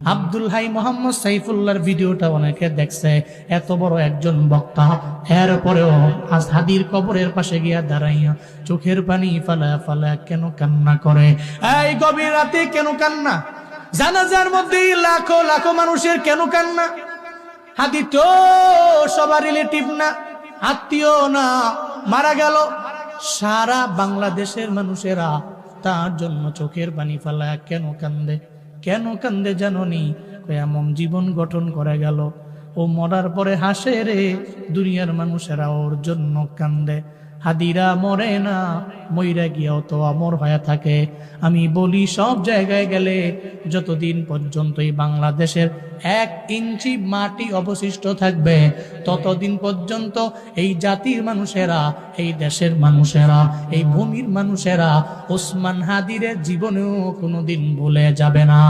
Abdul high Mohammad সাইফুল্লাহর ভিডিওটা অনেকে দেখছে। এত বড় একজন বক্তা, এরপরেও আজ হাদির কবরের পাশে গিয়া দাঁড়াইয়া চোখের পানি ফালায়া ফালায়া কেন কান্না করে? এই গভীর রাতে কেন কান্না? জানাজার মধ্যে লাখো লাখো মানুষের কেন কান্না? হাদি তো সবার রিলেটিভ না, আত্মীয় না, মারা গেল। সারা বাংলাদেশের মানুষেরা তার জন্য চোখের পানি ফালায়া কেন কান্দে? কেন কান্দে জানোনি? এমন জীবন গঠন করে গেল, ও মরার পরে হাসে রে। দুনিয়ার মানুষেরা ওর জন্য কান্দে। হাদিরা মরে না, মইরা গিয়াও তো অমর হয়ে থাকে। আমি বলি সব জায়গায় গেলে যতদিন পর্যন্ত এই বাংলাদেশের 1 ইঞ্চি মাটি অবশিষ্ট থাকবে, ততদিন পর্যন্ত এই জাতির মানুষেরা, এই দেশের মানুষেরা, এই ভূমির মানুষেরা ওসমান হাদিরে জীবনেও কোনোদিন ভুলে যাবে না।